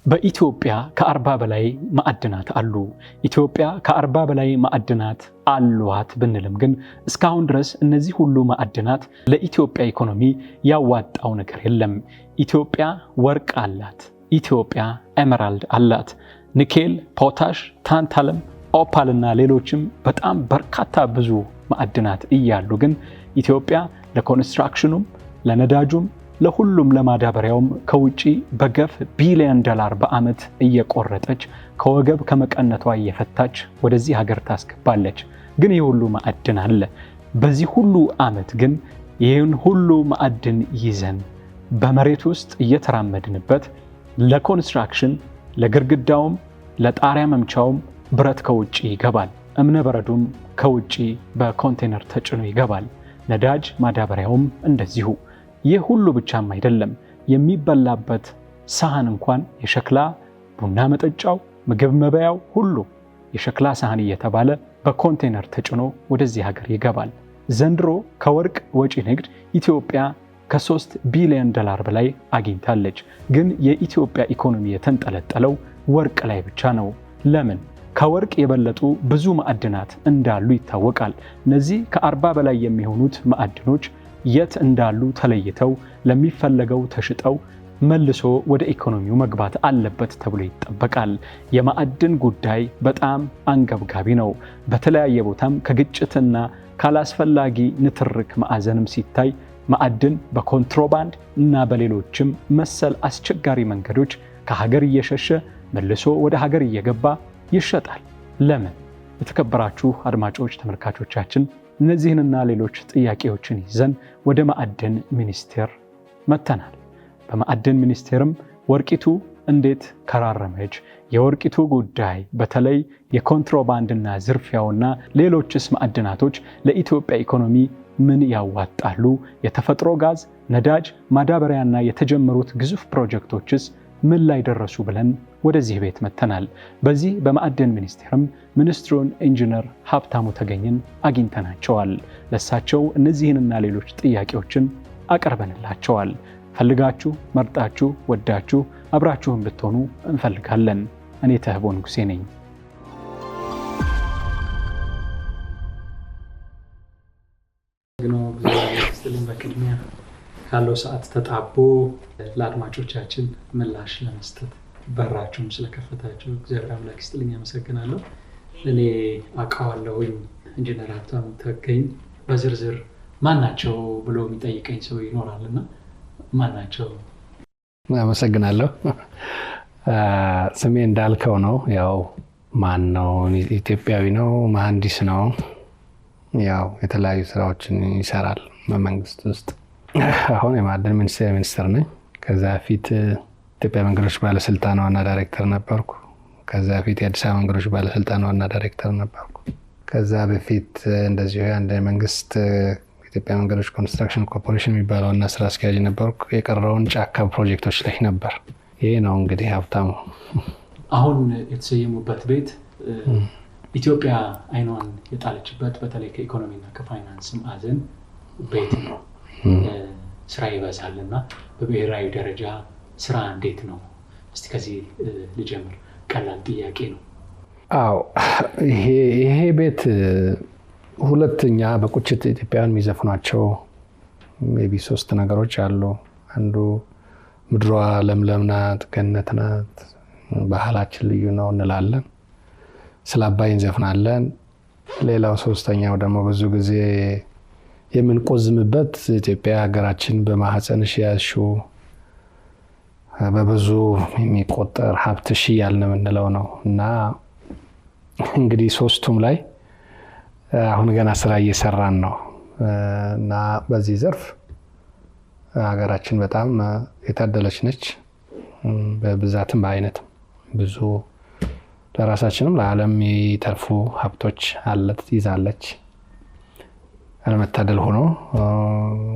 በኢትዮጵያ ከ40 በላይ ማዕድናት አሉ። ኢትዮጵያ ከ40 በላይ ማዕድናት አሏት ብንልም ግን እስካሁን ድረስ እነዚህ ሁሉ ማዕድናት ለኢትዮጵያ ኢኮኖሚ ያዋጣው ነገር የለም። ኢትዮጵያ ወርቅ አላት። ኢትዮጵያ ኤመራልድ አላት። ኒኬል፣ ፖታሽ፣ ታንታለም፣ ኦፓልና ሌሎችም በጣም በርካታ ብዙ ማዕድናት እያሉ ግን ኢትዮጵያ ለኮንስትራክሽኑም ለነዳጁም ለሁሉም ለማዳበሪያውም ከውጪ በገፍ ቢሊዮን ዶላር በአመት እየቆረጠች ከወገብ ከመቀነቷ እየፈታች ወደዚህ ሀገር ታስገባለች። ግን ይህ ሁሉ ማዕድን አለ። በዚህ ሁሉ አመት ግን ይህን ሁሉ ማዕድን ይዘን በመሬት ውስጥ እየተራመድንበት ለኮንስትራክሽን ለግድግዳውም ለጣሪያ መምቻውም ብረት ከውጪ ይገባል። እምነ በረዱም ከውጪ በኮንቴነር ተጭኖ ይገባል። ነዳጅ ማዳበሪያውም እንደዚሁ። ይህ ሁሉ ብቻም አይደለም። የሚበላበት ሳህን እንኳን የሸክላ ቡና መጠጫው፣ ምግብ መበያው ሁሉ የሸክላ ሳህን እየተባለ በኮንቴነር ተጭኖ ወደዚህ ሀገር ይገባል። ዘንድሮ ከወርቅ ወጪ ንግድ ኢትዮጵያ ከ3 ቢሊዮን ዶላር በላይ አግኝታለች። ግን የኢትዮጵያ ኢኮኖሚ የተንጠለጠለው ወርቅ ላይ ብቻ ነው። ለምን? ከወርቅ የበለጡ ብዙ ማዕድናት እንዳሉ ይታወቃል። እነዚህ ከ40 በላይ የሚሆኑት ማዕድኖች የት እንዳሉ ተለይተው ለሚፈለገው ተሽጠው መልሶ ወደ ኢኮኖሚው መግባት አለበት ተብሎ ይጠበቃል። የማዕድን ጉዳይ በጣም አንገብጋቢ ነው። በተለያየ ቦታም ከግጭትና ካላስፈላጊ ንትርክ ማዕዘንም ሲታይ ማዕድን በኮንትሮባንድ እና በሌሎችም መሰል አስቸጋሪ መንገዶች ከሀገር እየሸሸ መልሶ ወደ ሀገር እየገባ ይሸጣል። ለምን? የተከበራችሁ አድማጮች ተመልካቾቻችን እነዚህንና ሌሎች ጥያቄዎችን ይዘን ወደ ማዕድን ሚኒስቴር መተናል። በማዕድን ሚኒስቴርም ወርቂቱ እንዴት ከራረመች፣ የወርቂቱ ጉዳይ በተለይ የኮንትሮባንድና ዝርፊያውና ሌሎችስ ማዕድናቶች ለኢትዮጵያ ኢኮኖሚ ምን ያዋጣሉ፣ የተፈጥሮ ጋዝ፣ ነዳጅ፣ ማዳበሪያና የተጀመሩት ግዙፍ ፕሮጀክቶችስ ምን ላይ ደረሱ ብለን ወደዚህ ቤት መተናል። በዚህ በማዕድን ሚኒስቴርም ሚኒስትሩን ኢንጂነር ሀብታሙ ተገኝን አግኝተናቸዋል። ለሳቸው እነዚህንና ሌሎች ጥያቄዎችን አቀርበንላቸዋል። ፈልጋችሁ መርጣችሁ ወዳችሁ አብራችሁን ብትሆኑ እንፈልጋለን። እኔ ተህቦ ንጉሴ ነኝ። በቅድሚያ ካለው ሰዓት ተጣቦ ለአድማጮቻችን ምላሽ ለመስጠት በራችሁም ስለከፈታችሁ እግዚአብሔር አምላክ ይስጥልኝ፣ አመሰግናለሁ። እኔ አውቀዋለሁኝ ኢንጂነር ሀብታሙ ተገኝ በዝርዝር ማናቸው ብሎ የሚጠይቀኝ ሰው ይኖራልና ማናቸው? አመሰግናለሁ። ስሜ እንዳልከው ነው። ያው ማን ነው? ኢትዮጵያዊ ነው፣ መሐንዲስ ነው። ያው የተለያዩ ስራዎችን ይሰራል በመንግስት ውስጥ። አሁን የማዕድን ሚኒስትር ነኝ። ከዛ በፊት ኢትዮጵያ መንገዶች ባለስልጣን ዋና ዳይሬክተር ነበርኩ። ከዛ በፊት የአዲስ አበባ መንገዶች ባለስልጣን ዋና ዳይሬክተር ነበርኩ። ከዛ በፊት እንደዚሁ አንድ መንግስት ኢትዮጵያ መንገዶች ኮንስትራክሽን ኮርፖሬሽን የሚባለው ዋና ስራ አስኪያጅ ነበርኩ። የቀረውን ጫካ ፕሮጀክቶች ላይ ነበር። ይሄ ነው እንግዲህ ሀብታሙ። አሁን የተሰየሙበት ቤት ኢትዮጵያ አይኗን የጣለችበት በተለይ ከኢኮኖሚና ከፋይናንስ ማዕዘን ቤት ነው። ስራ ይበዛልና በብሔራዊ ደረጃ ስራ እንዴት ነው? እስቲ ከዚህ ልጀምር። ቀላል ጥያቄ ነው። አዎ፣ ይሄ ቤት ሁለተኛ በቁጭት ኢትዮጵያውያን የሚዘፍኗቸው ሜቢ 3 ነገሮች አሉ። አንዱ ምድሯ ለምለም ናት፣ ገነት ናት፣ ባህላችን ልዩ ነው እንላለን፣ ስለ አባይ እንዘፍናለን። ሌላው ሶስተኛው ደግሞ ብዙ ጊዜ የምንቆዝምበት ኢትዮጵያ ሀገራችን በማህፀንሽ ያዝሽው በብዙ የሚቆጠር ሀብትሽ እያልን የምንለው ነው። እና እንግዲህ 3ቱም ላይ አሁን ገና ስራ እየሰራን ነው። እና በዚህ ዘርፍ ሀገራችን በጣም የታደለች ነች። በብዛትም በአይነትም ብዙ ለራሳችንም ለዓለም የሚተርፉ ሀብቶች ይዛለች። አለመታደል ሆኖ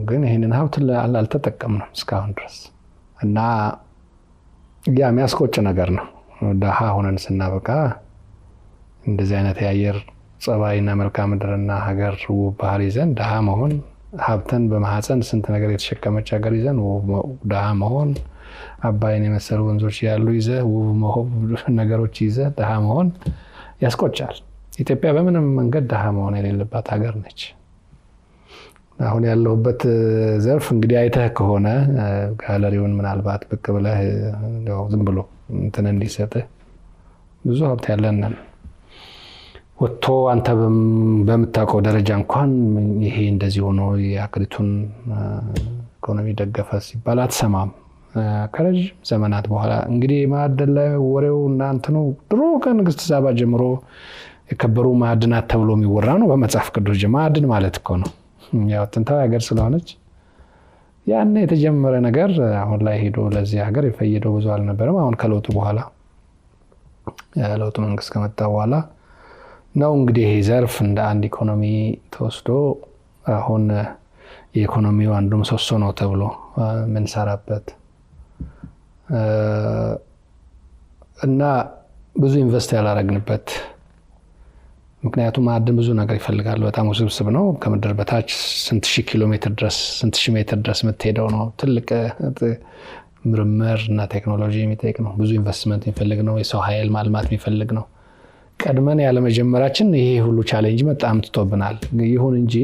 ግን ይህንን ሀብት አልተጠቀምንም እስካሁን ድረስ። እና ያ የሚያስቆጭ ነገር ነው። ደሃ ሆነን ስናበቃ እንደዚህ አይነት የአየር ጸባይና መልክዓ ምድርና ሀገር ውብ ባህል ይዘን ደሃ መሆን ሀብተን በማህፀን ስንት ነገር የተሸከመች ሀገር ይዘን ደሃ መሆን አባይን የመሰሉ ወንዞች ያሉ ይዘህ ውብ ነገሮች ይዘህ ድሃ መሆን ያስቆጫል። ኢትዮጵያ በምንም መንገድ ድሃ መሆን የሌለባት ሀገር ነች። አሁን ያለሁበት ዘርፍ እንግዲህ አይተህ ከሆነ ጋለሪውን ምናልባት ብቅ ብለህ ዝም ብሎ እንትን እንዲሰጥህ ብዙ ሀብት ያለን ወጥቶ አንተ በምታውቀው ደረጃ እንኳን ይሄ እንደዚህ ሆኖ የሀገሪቱን ኢኮኖሚ ደገፈ ሲባል አትሰማም። ከረጅም ዘመናት በኋላ እንግዲህ ማዕድን ላይ ወሬው እና እንትኑ ድሮ ከንግስት ሳባ ጀምሮ የከበሩ ማዕድናት ተብሎ የሚወራ ነው በመጽሐፍ ቅዱስ። ማዕድን ማለት እኮ ነው ያው ጥንታዊ ሀገር ስለሆነች ያን የተጀመረ ነገር አሁን ላይ ሄዶ ለዚህ ሀገር የፈየደው ብዙ አልነበረም። አሁን ከለውጡ በኋላ ለውጡ መንግስት ከመጣ በኋላ ነው እንግዲህ ይሄ ዘርፍ እንደ አንድ ኢኮኖሚ ተወስዶ አሁን የኢኮኖሚው አንዱ ምሰሶ ነው ተብሎ ምንሰራበት እና ብዙ ኢንቨስት ያላረግንበት። ምክንያቱም ማዕድን ብዙ ነገር ይፈልጋል። በጣም ውስብስብ ነው። ከምድር በታች ስንት ሺህ ኪሎ ሜትር ድረስ ስንት ሺህ ሜትር ድረስ የምትሄደው ነው። ትልቅ ምርምር እና ቴክኖሎጂ የሚጠይቅ ነው። ብዙ ኢንቨስትመንት የሚፈልግ ነው። የሰው ኃይል ማልማት የሚፈልግ ነው። ቀድመን ያለመጀመራችን ይሄ ሁሉ ቻሌንጅ በጣም ትቶብናል። ይሁን እንጂ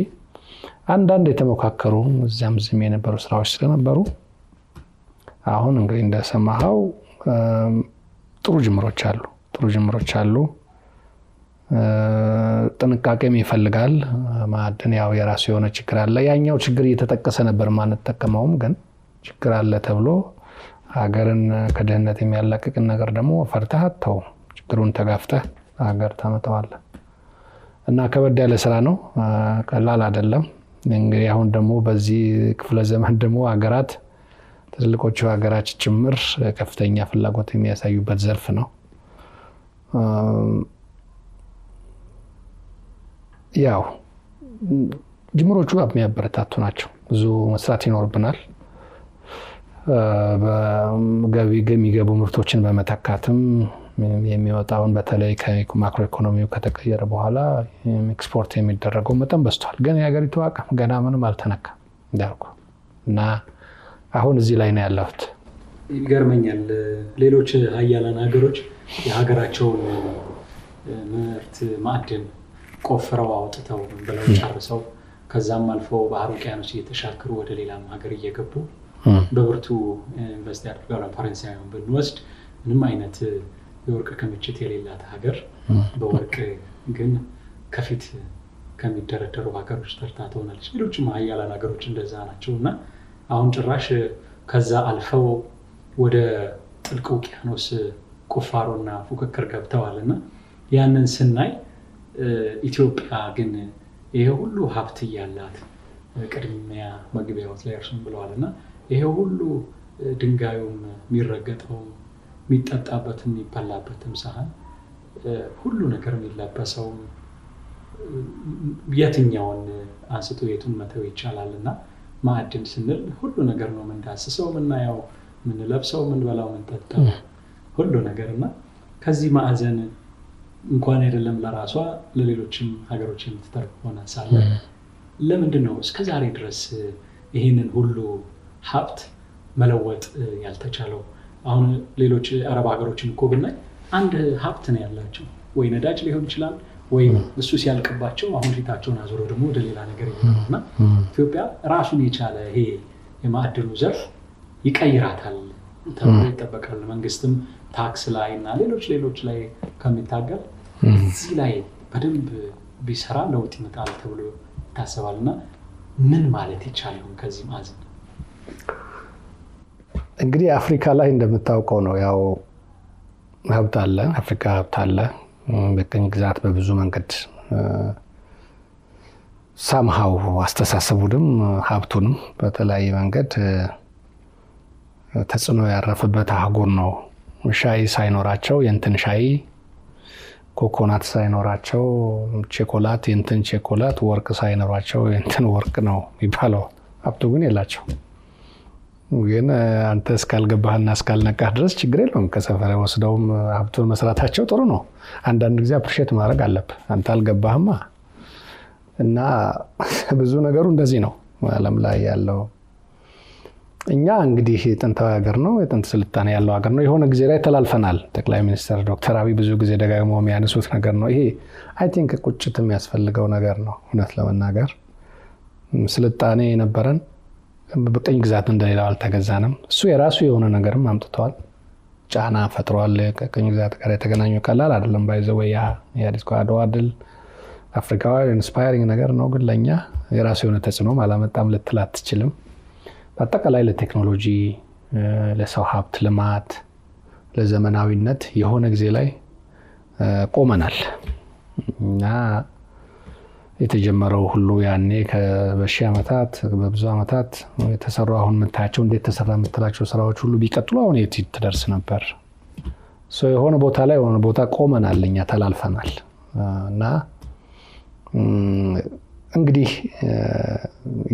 አንዳንድ የተሞካከሩ እዚያም ዝም የነበሩ ስራዎች ስለነበሩ አሁን እንግዲህ እንደሰማኸው ጥሩ ጅምሮች አሉ። ጥንቃቄም ይፈልጋል። ማዕድን ያው የራሱ የሆነ ችግር አለ። ያኛው ችግር እየተጠቀሰ ነበር ማንጠቀመውም፣ ግን ችግር አለ ተብሎ ሀገርን ከድህነት የሚያላቅቅን ነገር ደግሞ ፈርተህ አትተው። ችግሩን ተጋፍተህ ሀገር ታመጣዋለህ እና ከበድ ያለ ስራ ነው፣ ቀላል አይደለም። እንግዲህ አሁን ደግሞ በዚህ ክፍለ ዘመን ደግሞ ሀገራት ትልቆቹ ሀገራት ጭምር ከፍተኛ ፍላጎት የሚያሳዩበት ዘርፍ ነው። ያው ጅምሮቹ የሚያበረታቱ ናቸው። ብዙ መስራት ይኖርብናል። የሚገቡ ምርቶችን በመተካትም የሚወጣውን በተለይ ከማክሮ ኢኮኖሚው ከተቀየረ በኋላ ኤክስፖርት የሚደረገው መጠን በዝቷል። ግን የሀገሪቱ አቅም ገና ምንም አልተነካም እንዳልኩ እና አሁን እዚህ ላይ ነው ያለሁት። ይገርመኛል። ሌሎች ሀያላን ሀገሮች የሀገራቸውን ምርት ማዕድን ቆፍረው አውጥተው ብለው ጨርሰው ከዛም አልፈው ባህር ውቅያኖስ እየተሻገሩ ወደ ሌላም ሀገር እየገቡ በብርቱ ኢንቨስት ያደርጋሉ። ፈረንሳይን ብንወስድ ምንም አይነት የወርቅ ክምችት የሌላት ሀገር በወርቅ ግን ከፊት ከሚደረደሩ ሀገሮች ተርታ ትሆናለች። ሌሎችም ሀያላን ሀገሮች እንደዛ ናቸው እና አሁን ጭራሽ ከዛ አልፈው ወደ ጥልቅ ውቅያኖስ ቁፋሮና ፉክክር ገብተዋል እና ያንን ስናይ ኢትዮጵያ ግን ይሄ ሁሉ ሀብት እያላት ቅድሚያ መግቢያዎት ላይ እርሱም ብለዋል እና ይሄ ሁሉ ድንጋዩም የሚረገጠውም የሚጠጣበትም የሚበላበትም ሳህን ሁሉ ነገር የሚለበሰውም የትኛውን አንስቶ የቱን መተው ይቻላል እና ማዕድን ስንል ሁሉ ነገር ነው የምንዳስሰው፣ የምናየው፣ የምንለብሰው፣ የምንበላው፣ የምንጠጣው ሁሉ ነገር እና ከዚህ ማዕዘን እንኳን አይደለም ለራሷ ለሌሎችም ሀገሮች የምትተርፍ ሆነ ሳለ ለምንድን ነው እስከዛሬ ድረስ ይህንን ሁሉ ሀብት መለወጥ ያልተቻለው? አሁን ሌሎች አረብ ሀገሮችን እኮ ብናይ አንድ ሀብት ነው ያላቸው፣ ወይ ነዳጅ ሊሆን ይችላል ወይም እሱ ሲያልቅባቸው አሁን ፊታቸውን አዞረው ደግሞ ወደ ሌላ ነገር ይሆናልና ኢትዮጵያ ራሱን የቻለ ይሄ የማዕድኑ ዘርፍ ይቀይራታል ተብሎ ይጠበቃል። መንግስትም ታክስ ላይ እና ሌሎች ላይ ከሚታገል እዚህ ላይ በደንብ ቢሰራ ለውጥ ይመጣል ተብሎ ይታሰባል እና ምን ማለት ይቻላል ከዚህ ማዕዘን? እንግዲህ አፍሪካ ላይ እንደምታውቀው ነው ያው ሀብት አለ፣ አፍሪካ ሀብት አለ። በቅኝ ግዛት በብዙ መንገድ ሳምሃው አስተሳሰቡንም ሀብቱንም በተለያየ መንገድ ተጽዕኖ ያረፈበት አህጉር ነው። ሻይ ሳይኖራቸው የእንትን ሻይ፣ ኮኮናት ሳይኖራቸው ቼኮላት፣ የእንትን ቼኮላት፣ ወርቅ ሳይኖራቸው የእንትን ወርቅ ነው የሚባለው። ሀብቱ ግን የላቸው። ግን አንተ እስካልገባህና እስካልነቃህ ድረስ ችግር የለውም። ከሰፈር ወስደውም ሀብቱን መስራታቸው ጥሩ ነው። አንዳንድ ጊዜ አፕሪሼት ማድረግ አለብህ። አንተ አልገባህማ እና ብዙ ነገሩ እንደዚህ ነው ዓለም ላይ ያለው። እኛ እንግዲህ የጥንታዊ ሀገር ነው፣ የጥንት ስልጣኔ ያለው ሀገር ነው። የሆነ ጊዜ ላይ ተላልፈናል። ጠቅላይ ሚኒስትር ዶክተር አብይ ብዙ ጊዜ ደጋግመው የሚያነሱት ነገር ነው። ይሄ አይ ቲንክ ቁጭት የሚያስፈልገው ነገር ነው። እውነት ለመናገር ስልጣኔ የነበረን በቅኝ ግዛት እንደሌላው አልተገዛንም። እሱ የራሱ የሆነ ነገርም አምጥተዋል፣ ጫና ፈጥሯል። ከቅኝ ግዛት ጋር የተገናኙ ቀላል አይደለም። ባይዘወይ የአዲስ አድዋ ድል አፍሪካዊ ኢንስፓይሪንግ ነገር ነው፣ ግን ለእኛ የራሱ የሆነ ተጽዕኖም አላመጣም ልትል አትችልም። በአጠቃላይ ለቴክኖሎጂ፣ ለሰው ሀብት ልማት፣ ለዘመናዊነት የሆነ ጊዜ ላይ ቆመናል እና የተጀመረው ሁሉ ያኔ በሺህ ዓመታት በብዙ ዓመታት የተሰሩ አሁን የምታያቸው እንዴት ተሰራ የምትላቸው ስራዎች ሁሉ ቢቀጥሉ አሁን የት ትደርስ ነበር? የሆነ ቦታ ላይ የሆነ ቦታ ቆመናል፣ እኛ ተላልፈናል እና እንግዲህ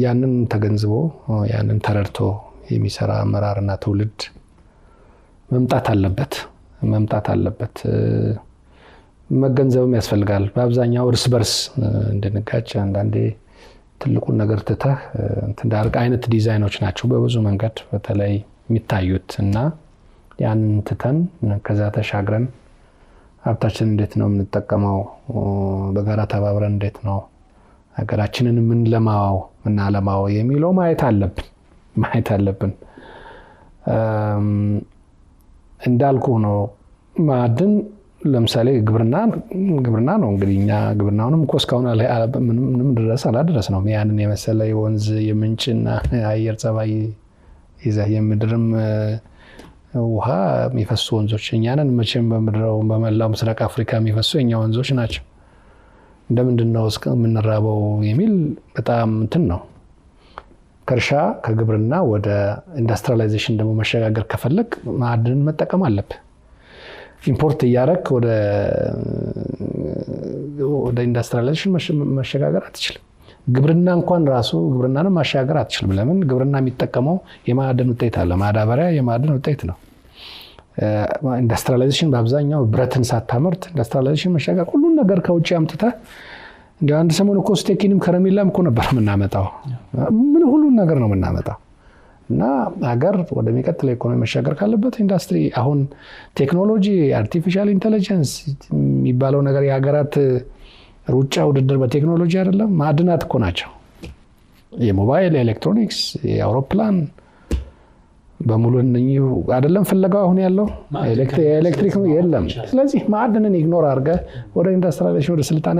ያንን ተገንዝቦ ያንን ተረድቶ የሚሰራ አመራርና ትውልድ መምጣት አለበት። መገንዘብም ያስፈልጋል። በአብዛኛው እርስ በርስ እንድንጋጭ አንዳንዴ ትልቁን ነገር ትተህ እንዳርቅ አይነት ዲዛይኖች ናቸው በብዙ መንገድ በተለይ የሚታዩት እና ያንን ትተን ከዛ ተሻግረን ሀብታችን እንዴት ነው የምንጠቀመው፣ በጋራ ተባብረን እንዴት ነው ሀገራችንን ምናለማው የሚለው ማየት አለብን። እንዳልኩ ነው። ማዕድን ለምሳሌ ግብርና ነው እንግዲህ እኛ ግብርናውንም እኮ እስካሁን ምንም ድረስ አላደረስ ነው። ያንን የመሰለ የወንዝ የምንጭና የአየር ጸባይ ይዘህ የምድርም ውሃ የሚፈሱ ወንዞች እኛንን መቼም በመላው ምስራቅ አፍሪካ የሚፈሱ የኛ ወንዞች ናቸው። እንደምንድነው የምንራበው የሚል በጣም እንትን ነው። ከእርሻ ከግብርና ወደ ኢንዱስትሪያላይዜሽን ደግሞ መሸጋገር ከፈለግ ማዕድንን መጠቀም አለብህ። ኢምፖርት እያደረክ ወደ ኢንዱስትሪያላይዜሽን መሸጋገር አትችልም። ግብርና እንኳን ራሱ ግብርናንም ማሸጋገር አትችልም። ለምን? ግብርና የሚጠቀመው የማዕድን ውጤት አለ። ማዳበሪያ የማዕድን ውጤት ነው። ኢንዱስትሪያላይዜሽን በአብዛኛው ብረትን ሳታመርት ኢንዱስትሪያላይዜሽን መሸጋገር ሁሉን ነገር ከውጭ አምጥተህ እንደ አንድ ሰሞን እኮ ስቴኪንም ከረሜላም እኮ ነበር የምናመጣው። ሁሉን ነገር ነው የምናመጣው እና ሀገር ወደሚቀጥለው ኢኮኖሚ መሻገር ካለበት ኢንዱስትሪ አሁን ቴክኖሎጂ አርቲፊሻል ኢንተለጀንስ የሚባለው ነገር የሀገራት ሩጫ ውድድር በቴክኖሎጂ አይደለም፣ ማዕድናት እኮ ናቸው። የሞባይል፣ የኤሌክትሮኒክስ፣ የአውሮፕላን በሙሉ አይደለም ፍለጋው አሁን ያለው ኤሌክትሪክ የለም። ስለዚህ ማዕድንን ኢግኖር አድርገህ ወደ ኢንዱስትሪያላይዜሽን ወደ ስልጣኔ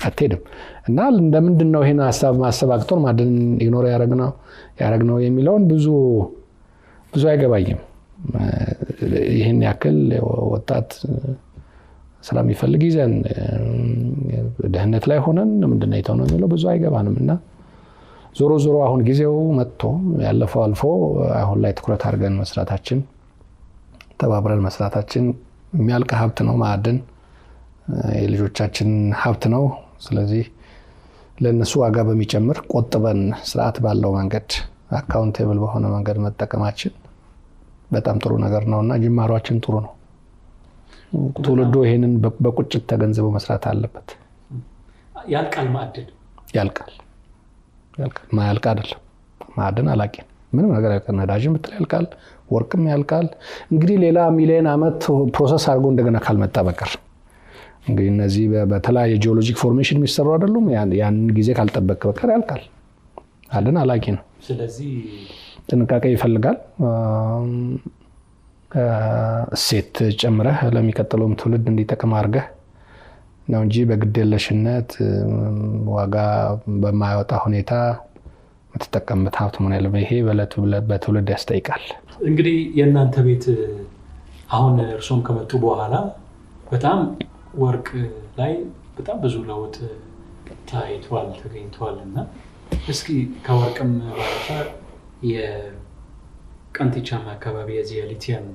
አትሄድም እና እንደምንድን ነው ይሄን ሀሳብ ማሰብ አቅቶን ማዕድንን ኢግኖር ያደረግነው የሚለውን ብዙ አይገባኝም። ይህን ያክል ወጣት ስራ የሚፈልግ ይዘን ደህንነት ላይ ሆነን ምንድን ነው የተሆነው የሚለው ብዙ አይገባንም እና ዞሮ አሁን ጊዜው መጥቶ ያለፈው አልፎ አሁን ላይ ትኩረት አድርገን መስራታችን ተባብረን መስራታችን የሚያልቅ ሀብት ነው። ማዕድን የልጆቻችን ሀብት ነው። ስለዚህ ለነሱ ዋጋ በሚጨምር ቆጥበን ስርዓት ባለው መንገድ አካውንቴብል በሆነ መንገድ መጠቀማችን በጣም ጥሩ ነገር ነውና ጅማሯችን ጥሩ ነው። ትውልዱ ይሄንን በቁጭት ተገንዝበው መስራት አለበት። ያልቃል ማዕድን ያልቃል አይደለም። ማዕድን አላቂ ምንም ነገር ያልቃል። ነዳጅም ብትል ያልቃል፣ ወርቅም ያልቃል። እንግዲህ ሌላ ሚሊዮን ዓመት ፕሮሰስ አድርጎ እንደገና ካልመጣ በቀር እንግዲህ እነዚህ በተለያየ ጂኦሎጂክ ፎርሜሽን የሚሰሩ አይደሉም። ያንን ጊዜ ካልጠበቅ በቀር ያልቃል። ማዕድን አላቂ ነው። ስለዚህ ጥንቃቄ ይፈልጋል። እሴት ጨምረህ ለሚቀጥለውም ትውልድ እንዲጠቅም አድርገህ ነው እንጂ በግዴለሽነት ዋጋ በማይወጣ ሁኔታ የምትጠቀምበት ሀብት መሆን ያለበት። ይሄ በትውልድ ያስጠይቃል። እንግዲህ የእናንተ ቤት አሁን እርሶም ከመጡ በኋላ በጣም ወርቅ ላይ በጣም ብዙ ለውጥ ተገኝቷል እና እስኪ ከወርቅም ባለፈ የቀንቲቻም አካባቢ የዚህ የሊቲየም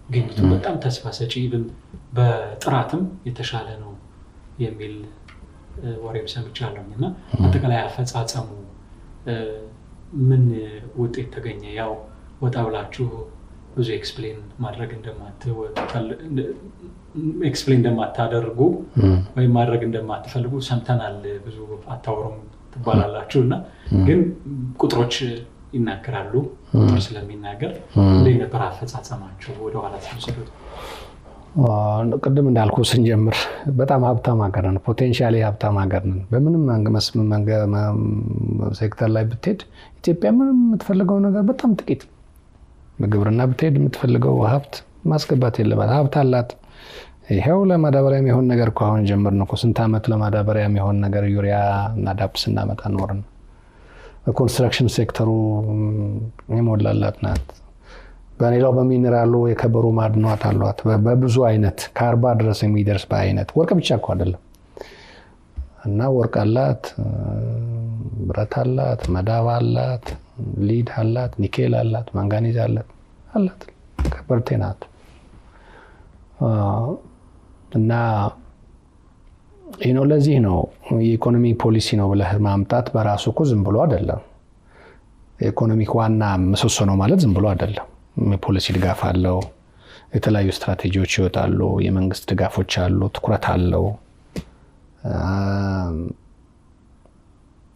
ግኝቱ በጣም ተስፋ ሰጪ በጥራትም የተሻለ ነው የሚል ወሬም ሰምቻለሁ እና አጠቃላይ አፈጻጸሙ ምን ውጤት ተገኘ? ያው ወጣ ብላችሁ ብዙ ኤክስፕሌን እንደማታደርጉ ወይም ማድረግ እንደማትፈልጉ ሰምተናል። ብዙ አታወሩም ትባላላችሁ እና ግን ቁጥሮች ይናገራሉ። ስለሚናገር እንዴት ነበር አፈጻጸማቸው? ወደ ኋላ ተመልሰው ቅድም እንዳልኩ ስንጀምር በጣም ሀብታም ሀገር ነን፣ ፖቴንሻሊ ሀብታም ሀገር ነን። በምንም ሴክተር ላይ ብትሄድ ኢትዮጵያ ምንም የምትፈልገው ነገር በጣም ጥቂት። በግብርና ብትሄድ የምትፈልገው ሀብት ማስገባት የለባት፣ ሀብት አላት። ይሄው ለማዳበሪያ የሚሆን ነገር እኮ አሁን ጀመርን እኮ። ስንት ዓመት ለማዳበሪያ የሚሆን ነገር ዩሪያ እና ዳፕ ስናመጣ ኖርን። በኮንስትራክሽን ሴክተሩ የሞላላት ናት። በሌላው በሚኒራሉ የከበሩ ማዕድናት አሏት በብዙ አይነት ከ40 ድረስ የሚደርስ በአይነት። ወርቅ ብቻ እኮ አይደለም። እና ወርቅ አላት፣ ብረት አላት፣ መዳብ አላት፣ ሊድ አላት፣ ኒኬል አላት፣ ማንጋኒዝ አላት። ከበርቴ ናት። እና ለዚህ ነው የኢኮኖሚ ፖሊሲ ነው ብለህ ማምጣት በራሱ እኮ ዝም ብሎ አይደለም። የኢኮኖሚክ ዋና ምሰሶ ነው ማለት ዝም ብሎ አይደለም። የፖሊሲ ድጋፍ አለው፣ የተለያዩ ስትራቴጂዎች ይወጣሉ፣ የመንግስት ድጋፎች አሉ፣ ትኩረት አለው፣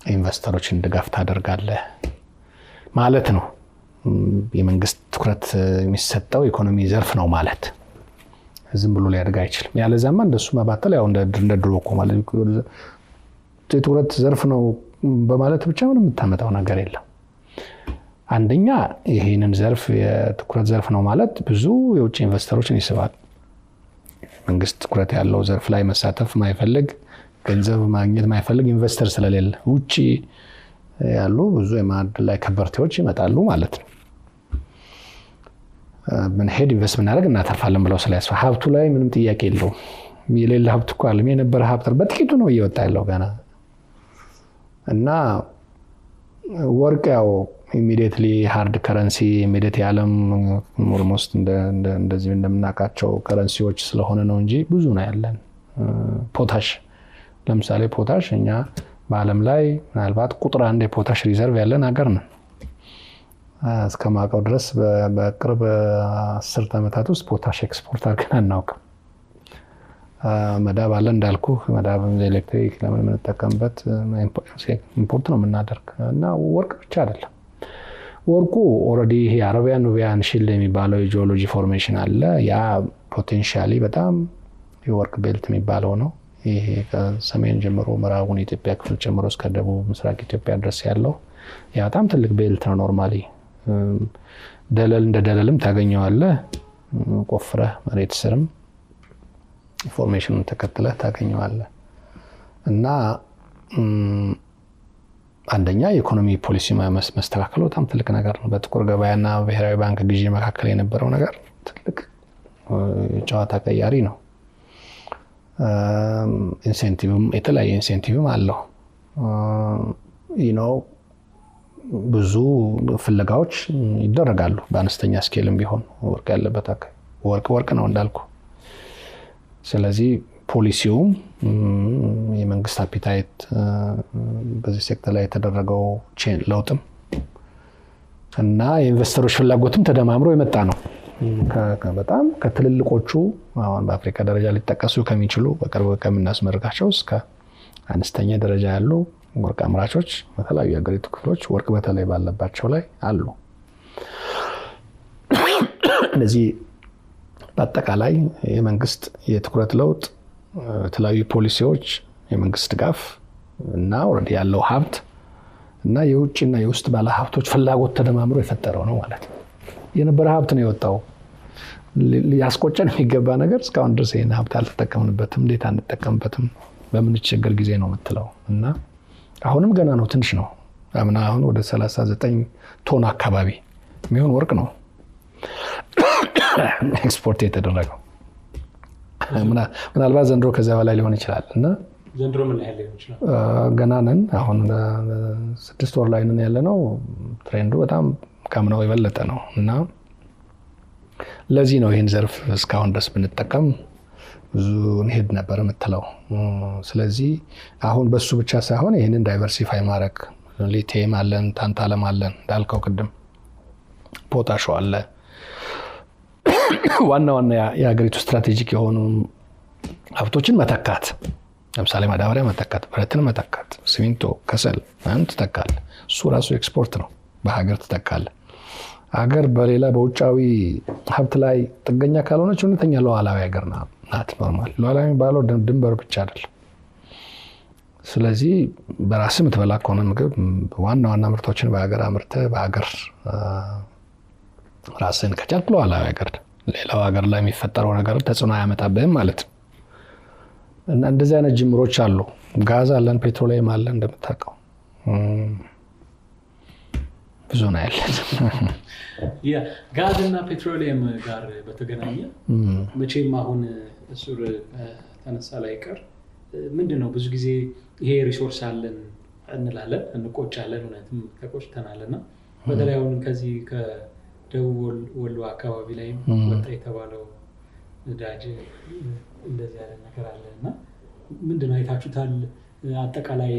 ኢንቨስተሮችን ድጋፍ ታደርጋለህ ማለት ነው። የመንግስት ትኩረት የሚሰጠው ኢኮኖሚ ዘርፍ ነው ማለት ዝም ብሎ ሊያድግ አይችልም። ያለዛማ እንደሱ መባተል ያው እንደ ድሮ እኮ ማለት የትኩረት ዘርፍ ነው በማለት ብቻ ምንም የምታመጣው ነገር የለም። አንደኛ ይሄንን ዘርፍ የትኩረት ዘርፍ ነው ማለት ብዙ የውጭ ኢንቨስተሮችን ይስባል። መንግስት ትኩረት ያለው ዘርፍ ላይ መሳተፍ ማይፈልግ፣ ገንዘብ ማግኘት ማይፈልግ ኢንቨስተር ስለሌለ ውጪ ያሉ ብዙ የማዕድን ላይ ከበርቴዎች ይመጣሉ ማለት ነው። ምን ሄድ ኢንቨስት ብናደርግ እናተርፋለን ብለው ስለያስፋ ሀብቱ ላይ ምንም ጥያቄ የለውም። የሌለ ሀብት እኮ አለ። የነበረ ሀብት በጥቂቱ ነው እየወጣ ያለው ገና። እና ወርቅ ያው ኢሚዲየትሊ ሃርድ ከረንሲ ኢሚዲየት የዓለም ኦልሞስት እንደዚህ እንደምናውቃቸው ከረንሲዎች ስለሆነ ነው እንጂ ብዙ ነው ያለን። ፖታሽ ለምሳሌ ፖታሽ እኛ በዓለም ላይ ምናልባት ቁጥር 1 የፖታሽ ሪዘርቭ ያለን ሀገር ነው። እስከማውቀው ድረስ በቅርብ 10 ዓመታት ውስጥ ፖታሽ ኤክስፖርት አድርገን አናውቅም። መዳብ አለ እንዳልኩ፣ መዳብ ኤሌክትሪክ ለምን የምንጠቀምበት ኢምፖርት ነው የምናደርግ። እና ወርቅ ብቻ አይደለም። ወርቁ ኦልሬዲ ይሄ አረቢያን ኑቢያን ሺልድ የሚባለው የጂኦሎጂ ፎርሜሽን አለ። ያ ፖቴንሻሊ በጣም የወርቅ ቤልት የሚባለው ነው። ይሄ ከሰሜን ጀምሮ ምዕራቡን የኢትዮጵያ ክፍል ጀምሮ እስከ ደቡብ ምስራቅ ኢትዮጵያ ድረስ ያለው ያ በጣም ትልቅ ቤልት ነው። ኖርማሊ ደለል እንደ ደለልም ታገኘዋለህ፣ ቆፍረህ መሬት ስርም ፎርሜሽኑን ተከትለህ ታገኘዋለህ። እና አንደኛ የኢኮኖሚ ፖሊሲ መስተካከል በጣም ትልቅ ነገር ነው። በጥቁር ገበያና ብሔራዊ ባንክ ግዢ መካከል የነበረው ነገር ትልቅ ጨዋታ ቀያሪ ነው። ኢንሴንቲቭም የተለያየ ኢንሴንቲቭም አለው። ብዙ ፍለጋዎች ይደረጋሉ በአነስተኛ ስኬልም ቢሆን ወርቅ ያለበት አካባቢ ወርቅ ነው እንዳልኩ። ስለዚህ ፖሊሲውም የመንግስት አፒታይት በዚህ ሴክተር ላይ የተደረገው ለውጥም እና የኢንቨስተሮች ፍላጎትም ተደማምሮ የመጣ ነው። በጣም ከትልልቆቹ አሁን በአፍሪካ ደረጃ ሊጠቀሱ ከሚችሉ በቅርብ ከምናስመርቃቸው እስከ አነስተኛ ደረጃ ያሉ ወርቅ አምራቾች በተለያዩ የሀገሪቱ ክፍሎች ወርቅ በተለይ ባለባቸው ላይ አሉ። እነዚህ በአጠቃላይ የመንግስት የትኩረት ለውጥ፣ የተለያዩ ፖሊሲዎች፣ የመንግስት ድጋፍ እና ኦልሬዲ ያለው ሀብት እና የውጭና የውስጥ ባለ ሀብቶች ፍላጎት ተደማምሮ የፈጠረው ነው ማለት ነው። የነበረ ሀብት ነው የወጣው። ያስቆጨን የሚገባ ነገር እስካሁን ድረስ ይሄን ሀብት አልተጠቀምንበትም። እንዴት አንጠቀምበትም? በምንቸገር ጊዜ ነው የምትለው። እና አሁንም ገና ነው፣ ትንሽ ነው። አሁን ወደ 39 ቶን አካባቢ የሚሆን ወርቅ ነው ኤክስፖርት የተደረገው። ምናልባት ዘንድሮ ከዚያ በላይ ሊሆን ይችላል። እና ዘንድሮ ምን ያህል ሊሆን ይችላል? ገና ነን። አሁን 6 ወር ላይ ነን ያለነው። ትሬንዱ በጣም ካምናው የበለጠ ነው። እና ለዚህ ነው ይህን ዘርፍ እስካሁን ድረስ ብንጠቀም ብዙ እንሄድ ነበር የምትለው። ስለዚህ አሁን በሱ ብቻ ሳይሆን ይህንን ዳይቨርሲፋይ ማድረግ፣ ሊቲየም አለን፣ ታንታለም አለን እንዳልከው ቅድም፣ ፖታሾ አለ። ዋና ዋና የሀገሪቱ ስትራቴጂክ የሆኑ ሀብቶችን መተካት፣ ለምሳሌ ማዳበሪያ መተካት፣ ብረትን መተካት፣ ሲሚንቶ፣ ከሰል ትተካለህ። እሱ ራሱ ኤክስፖርት ነው፣ በሀገር ትተካለህ። ሀገር በሌላ በውጫዊ ሀብት ላይ ጥገኛ ካልሆነች እውነተኛ ሉዓላዊ ሀገር ናት። ኖርማል ሉዓላዊ የሚባለው ድንበር ብቻ አይደለም። ስለዚህ በራስህ የምትበላ ከሆነ ምግብ ዋና ምርቶችን በሀገር አምርተህ በሀገር ራስህን ከቻልክ ሉዓላዊ ሀገር፣ ሌላው ሀገር ላይ የሚፈጠረው ነገር ተጽዕኖ አያመጣብህም ማለት ነው። እና እንደዚህ አይነት ጅምሮች አሉ። ጋዝ አለን፣ ፔትሮሊየም አለን እንደምታውቀው ብዙ ነው ያለን። ጋዝ እና ፔትሮሊየም ጋር በተገናኘ መቼም አሁን እሱ ተነሳ ላይ ቀር ምንድን ነው ብዙ ጊዜ ይሄ ሪሶርስ አለን እንላለን፣ እንቆጫለን፣ እውነትም ተቆጭተናል። እና በተለይ አሁን ከዚህ ከደቡብ ወሎ አካባቢ ላይ ወጣ የተባለው ነዳጅ እንደዚህ ያለ ነገር አለ እና ምንድን ነው አይታችሁታል? አጠቃላይ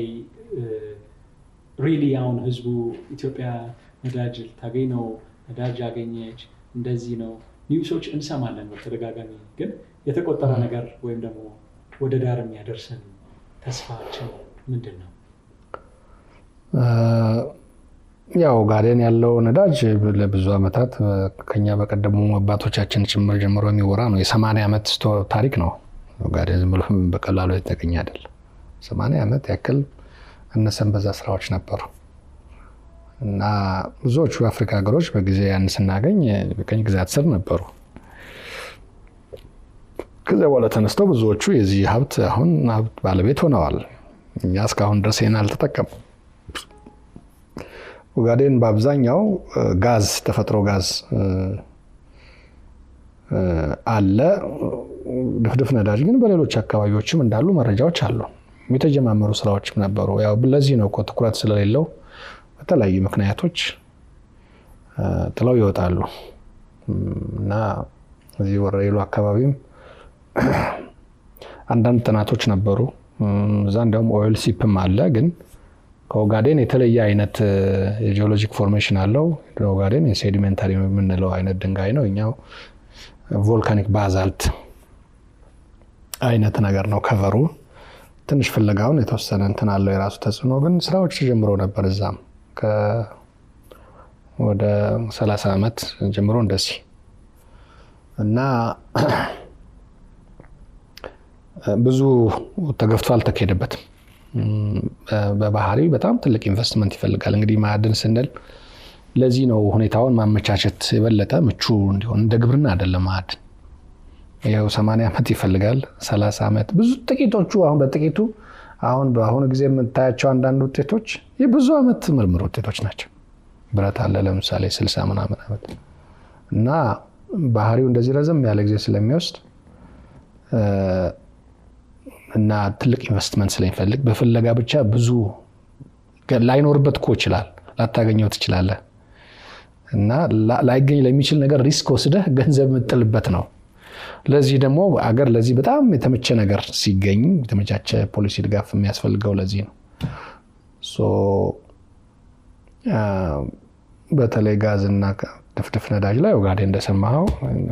ሪሊ አሁን ህዝቡ ኢትዮጵያ ነዳጅ ልታገኝ ነው፣ ነዳጅ አገኘች፣ እንደዚህ ነው ኒውሶች እንሰማለን በተደጋጋሚ። ግን የተቆጠረ ነገር ወይም ደግሞ ወደ ዳር የሚያደርሰን ተስፋችን ምንድን ነው? ያው ኦጋዴን ያለው ነዳጅ ለብዙ ዓመታት ከኛ በቀደሙ አባቶቻችን ጭምር ጀምሮ የሚወራ ነው። የ80 ዓመት ታሪክ ነው። ኦጋዴን ዝም ብሎ በቀላሉ የተገኘ አይደለም። 80 ዓመት ያክል እነሰን በዛ ስራዎች ነበሩ እና ብዙዎቹ የአፍሪካ ሀገሮች በጊዜ ያን ስናገኝ በቀኝ ግዛት ስር ነበሩ። ከዚያ በኋላ ተነስተው ብዙዎቹ የዚህ ሀብት አሁን ሀብት ባለቤት ሆነዋል። እኛ እስካሁን ድረስ ይህን አልተጠቀምም። ኦጋዴን በአብዛኛው ጋዝ፣ ተፈጥሮ ጋዝ አለ። ድፍድፍ ነዳጅ ግን በሌሎች አካባቢዎችም እንዳሉ መረጃዎች አሉ። የተጀማመሩ ስራዎችም ነበሩ። ያው ለዚህ ነው እኮ ትኩረት ስለሌለው በተለያዩ ምክንያቶች ጥለው ይወጣሉ እና እዚህ ወረኢሉ አካባቢም አንዳንድ ጥናቶች ነበሩ። እዛ እንዲያውም ኦይል ሲፕም አለ። ግን ከኦጋዴን የተለየ አይነት የጂኦሎጂክ ፎርሜሽን አለው። ኦጋዴን የሴዲሜንታሪ የምንለው አይነት ድንጋይ ነው። እኛው ቮልካኒክ ባዛልት አይነት ነገር ነው ከቨሩ። ትንሽ ፍለጋውን የተወሰነ እንትን አለው የራሱ ተጽዕኖ። ግን ስራዎች ተጀምሮ ነበር እዛም ወደ 30 ዓመት ጀምሮ እንደዚህ እና ብዙ ተገፍቶ አልተካሄደበትም። በባህሪ በጣም ትልቅ ኢንቨስትመንት ይፈልጋል። እንግዲህ ማዕድን ስንል ለዚህ ነው ሁኔታውን ማመቻቸት የበለጠ ምቹ እንዲሆን። እንደ ግብርና አይደለም ማዕድን። ያው 80 ዓመት ይፈልጋል፣ 30 ዓመት ብዙ ጥቂቶቹ አሁን በጥቂቱ አሁን በአሁኑ ጊዜ የምታያቸው አንዳንድ ውጤቶች የብዙ ዓመት ምርምር ውጤቶች ናቸው። ብረት አለ ለምሳሌ 60 ምናምን ዓመት እና ባህሪው እንደዚህ ረዘም ያለ ጊዜ ስለሚወስድ እና ትልቅ ኢንቨስትመንት ስለሚፈልግ በፍለጋ ብቻ ብዙ ላይኖርበት እኮ ይችላል፣ ላታገኘው ትችላለህ። እና ላይገኝ ለሚችል ነገር ሪስክ ወስደህ ገንዘብ የምጥልበት ነው። ለዚህ ደግሞ አገር ለዚህ በጣም የተመቸ ነገር ሲገኝ የተመቻቸ ፖሊሲ ድጋፍ የሚያስፈልገው ለዚህ ነው። በተለይ ጋዝና ድፍድፍ ነዳጅ ላይ ኦጋዴን እንደሰማኸው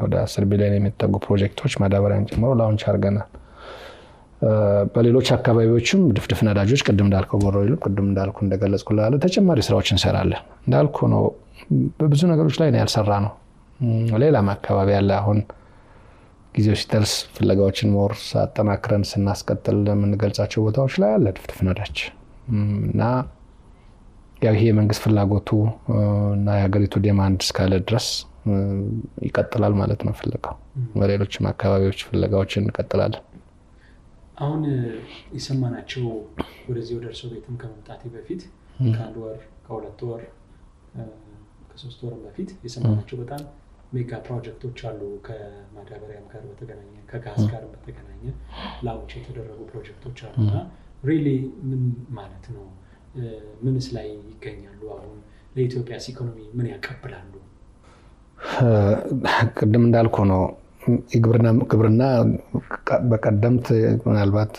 ወደ 10 ቢሊዮን የሚጠጉ ፕሮጀክቶች ማዳበሪያን ጨምሮ ላውንች አድርገናል። በሌሎች አካባቢዎችም ድፍድፍ ነዳጆች ቅድም እንዳልከው ወረኢሉ ቅድም እንዳልኩ እንደገለጽኩልህ ተጨማሪ ስራዎች እንሰራለን። እንዳልኩ ነው በብዙ ነገሮች ላይ ነው ያልሰራ ነው። ሌላም አካባቢ ያለ አሁን ጊዜው ሲደርስ ፍለጋዎችን ሞር አጠናክረን ስናስቀጥል የምንገልጻቸው ቦታዎች ላይ አለ ድፍድፍ ነዳጅ እና ያው ይሄ የመንግስት ፍላጎቱ እና የሀገሪቱ ዲማንድ እስካለ ድረስ ይቀጥላል ማለት ነው ፍለጋው። በሌሎችም አካባቢዎች ፍለጋዎችን እንቀጥላለን። አሁን የሰማናቸው ወደዚህ ወደ እርሶ ቤትም ከመምጣቴ በፊት ከአንድ ወር ከሁለት ወር ከ3 ወር በፊት የሰማናቸው በጣም ሜጋ ፕሮጀክቶች አሉ። ከማዳበሪያም ጋር በተገናኘ ከጋዝ ጋር በተገናኘ ላውንች የተደረጉ ፕሮጀክቶች አሉ እና ሪሊ ምን ማለት ነው? ምንስ ላይ ይገኛሉ? አሁን ለኢትዮጵያስ ኢኮኖሚ ምን ያቀብላሉ? ቅድም እንዳልኩ ነው ግብርና በቀደምት ምናልባት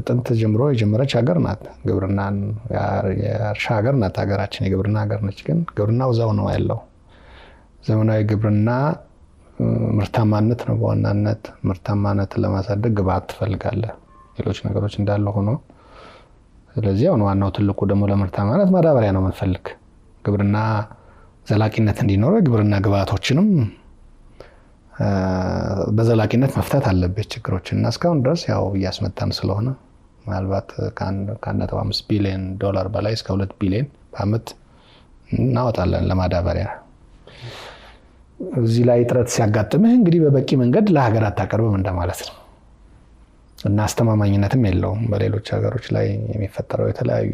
ጥንት ጀምሮ የጀመረች ሀገር ናት። ግብርናን የእርሻ ሀገር ናት ሀገራችን፣ የግብርና ሀገር ነች። ግን ግብርናው እዛው ነው ያለው። ዘመናዊ ግብርና ምርታማነት ነው በዋናነት። ምርታማነትን ለማሳደግ ግብአት ትፈልጋለህ፣ ሌሎች ነገሮች እንዳለ ሆኖ። ስለዚህ አሁን ዋናው ትልቁ ደግሞ ለምርታማነት ማዳበሪያ ነው የምንፈልግ። ግብርና ዘላቂነት እንዲኖረው የግብርና ግብዓቶችንም በዘላቂነት መፍታት አለበት ችግሮችን እና እስካሁን ድረስ ያው እያስመጣን ስለሆነ ምናልባት ከ1.5 ቢሊዮን ዶላር በላይ እስከ 2 ቢሊዮን በአመት እናወጣለን ለማዳበሪያ። እዚህ ላይ ጥረት ሲያጋጥምህ እንግዲህ በበቂ መንገድ ለሀገር አታቀርብም እንደማለት ነው እና አስተማማኝነትም የለውም። በሌሎች ሀገሮች ላይ የሚፈጠረው የተለያዩ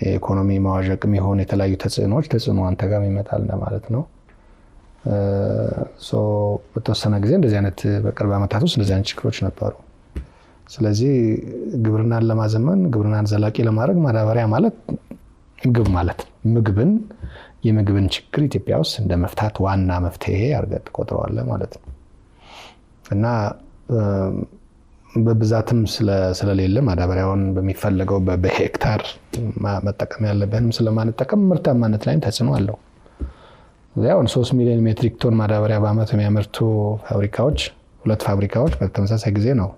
የኢኮኖሚ መዋዠቅም ይሆን የተለያዩ ተጽዕኖ አንተ ጋር ይመጣል እንደማለት ነው። በተወሰነ ጊዜ እንደዚህ አይነት በቅርብ ዓመታት ውስጥ እንደዚህ አይነት ችግሮች ነበሩ። ስለዚህ ግብርናን ለማዘመን ግብርናን ዘላቂ ለማድረግ ማዳበሪያ ማለት ምግብ ማለት የምግብን ችግር ኢትዮጵያ ውስጥ እንደ መፍታት ዋና መፍትሄ አድርገህ ትቆጥረዋለህ ማለት ነው እና በብዛትም ስለሌለ ማዳበሪያውን በሚፈለገው በሄክታር መጠቀም ያለብንም ስለማንጠቀም ምርታማነት ላይ ተጽዕኖ አለው። ያው 3 ሚሊዮን ሜትሪክ ቶን ማዳበሪያ በአመት የሚያመርቱ ፋብሪካዎች 2 ፋብሪካዎች በተመሳሳይ ጊዜ ነው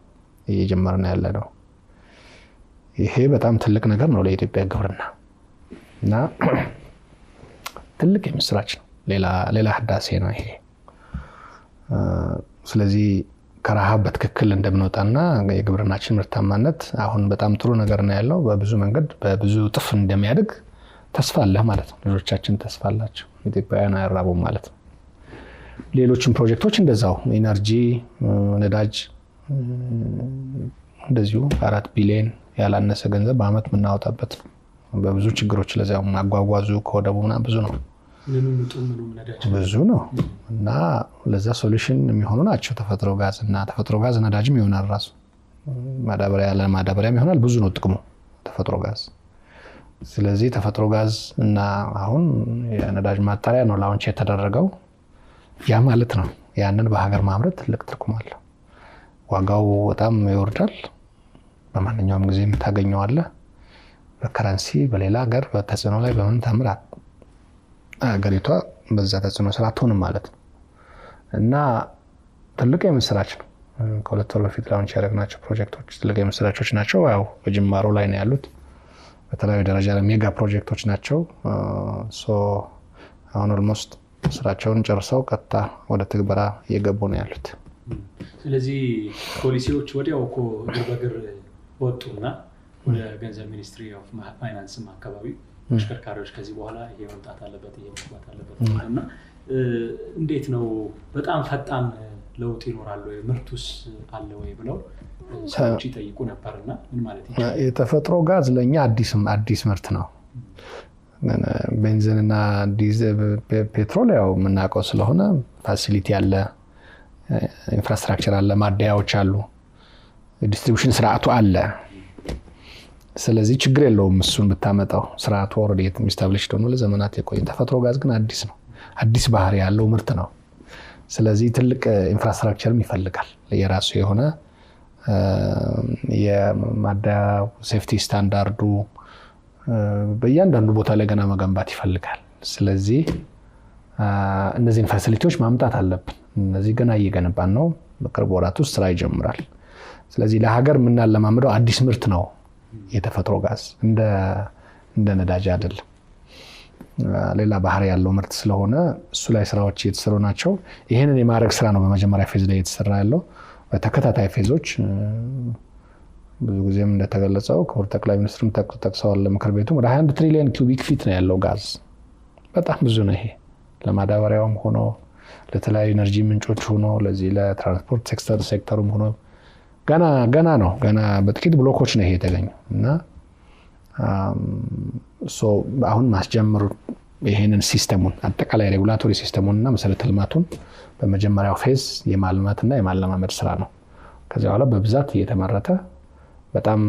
እየጀመርን ያለ ነው። ይሄ በጣም ትልቅ ነገር ነው ለኢትዮጵያ ግብርና እና ትልቅ የምስራች ነው። ሌላ ህዳሴ ነው ይሄ። ስለዚህ ከረሃብ በትክክል እንደምንወጣና የግብርናችን ምርታማነት አሁን በጣም ጥሩ ነገር ነው ያለው። በብዙ መንገድ በብዙ እጥፍ እንደሚያድግ ተስፋ አለ ማለት ነው። ልጆቻችን ተስፋ አላቸው። ኢትዮጵያውያን አይራቡም ማለት ነው። ሌሎችም ፕሮጀክቶች እንደዛው ኢነርጂ፣ ነዳጅ እንደዚሁ 4 ቢሊዮን ያላነሰ ገንዘብ በአመት የምናወጣበት በብዙ ችግሮች ለዚያው አጓጓዙ ከወደቡ ምናምን ብዙ ነው ብዙ ነው እና ለዛ ሶሉሽን የሚሆኑ ናቸው ተፈጥሮ ጋዝ ነዳጅም ይሆናል ራሱ ማዳበሪያም ይሆናል። ብዙ ነው ጥቅሙ ተፈጥሮ ጋዝ። ስለዚህ ተፈጥሮ ጋዝ እና አሁን የነዳጅ ማጣሪያ ነው ላውንች የተደረገው። ያ ማለት ነው ያንን በሀገር ማምረት ትልቅ ትርጉም አለው። ዋጋው በጣም ይወርዳል። በማንኛውም ጊዜ የምታገኘዋለህ። በከረንሲ በሌላ ሀገር በተጽዕኖ ላይ በምን ተምራት ሀገሪቷ በዛ ተጽዕኖ ስራ አትሆንም ማለት ነው እና ትልቅ የምስራች ነው። ከ2 ወር በፊት ላውንች ያደረግናቸው ፕሮጀክቶች ትልቅ የምስራቾች ናቸው። ያው በጅማሮ ላይ ነው ያሉት። በተለያዩ ደረጃ ላይ ሜጋ ፕሮጀክቶች ናቸው። አሁን ኦልሞስት ስራቸውን ጨርሰው ቀጥታ ወደ ትግበራ እየገቡ ነው ያሉት። ስለዚህ ፖሊሲዎች ወዲያው እኮ እግር በእግር ወጡና ወደ ገንዘብ ሚኒስትሪ ኦፍ ፋይናንስም አካባቢ ተሽከርካሪዎች ከዚህ በኋላ ይሄ መምጣት አለበት ይሄ መግባት አለበት እና እንዴት ነው በጣም ፈጣን ለውጥ ይኖራል ወይ ምርቱስ አለ ወይ ብለው ሰዎች ይጠይቁ ነበርና ምን ማለት ይችላል? የተፈጥሮ ጋዝ ለኛ አዲስ ምርት ነው። ቤንዚንና ዲዝል ፔትሮል ያው የምናውቀው ስለሆነ ፋሲሊቲ አለ፣ ኢንፍራስትራክቸር አለ፣ ማደያዎች አሉ፣ ዲስትሪቢዩሽን ስርዓቱ አለ። ስለዚህ ችግር የለውም እሱን ብታመጣው ስርዓቱ ኦልሬዲ ኢስታብሊሽድ ሆኖ ለዘመናት የቆየ። ተፈጥሮ ጋዝ ግን አዲስ ነው። አዲስ ባህሪ ያለው ምርት ነው። ስለዚህ ትልቅ ኢንፍራስትራክቸርም ይፈልጋል። የራሱ የሆነ የማደያ ሴፍቲ ስታንዳርዱ በእያንዳንዱ ቦታ ላይ ገና መገንባት ይፈልጋል። ስለዚህ እነዚህን ፋሲሊቲዎች ማምጣት አለብን። እነዚህ ገና እየገነባን ነው። በቅርብ ወራት ውስጥ ስራ ይጀምራል። ስለዚህ ለሀገር የምናለማምደው አዲስ ምርት ነው። የተፈጥሮ ጋዝ እንደ ነዳጅ አይደለም። ሌላ ባህሪ ያለው ምርት ስለሆነ እሱ ላይ ስራዎች እየተሰሩ ናቸው። ይሄንን የማድረግ ስራ ነው በመጀመሪያ ፌዝ ላይ እየተሰራ ያለው። በተከታታይ ፌዞች ብዙ ጊዜም እንደተገለጸው ክቡር ጠቅላይ ሚኒስትሩም ጠቅሰዋል ለምክር ቤቱ ወደ 21 ትሪሊዮን ኪዩቢክ ፊት ነው ያለው ጋዝ። በጣም ብዙ ነው ይሄ። ለማዳበሪያውም ሆኖ ለተለያዩ ኤነርጂ ምንጮች ሆኖ ለዚህ ለትራንስፖርት ሴክተሩም ሆኖ ገና ነው። ገና በጥቂት ብሎኮች ነው ይሄ የተገኘው እና አሁን ማስጀመሩ ይሄንን ሲስተሙን አጠቃላይ ሬጉላቶሪ ሲስተሙንና መሰረተ ልማቱን በመጀመሪያው ፌዝ የማልማትና የማለማመድ ስራ ነው። ከዚያ በኋላ በብዛት እየተመረተ በጣም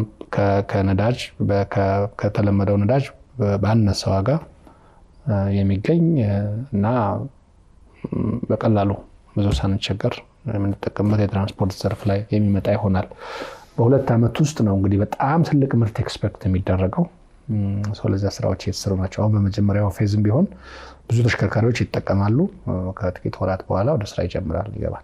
ከነዳጅ ከተለመደው ነዳጅ ባነሰ ዋጋ የሚገኝ እና በቀላሉ ብዙ ሳንቸገር የምንጠቀምበት የትራንስፖርት ዘርፍ ላይ የሚመጣ ይሆናል። በ2 ዓመት ውስጥ ነው እንግዲህ በጣም ትልቅ ምርት ኤክስፔክት የሚደረገው። ለዚያ ስራዎች እየተሰሩ ናቸው። አሁን በመጀመሪያው ፌዝም ቢሆን ብዙ ተሽከርካሪዎች ይጠቀማሉ። ከጥቂት ወራት በኋላ ወደ ስራ ይጀምራል ይገባል።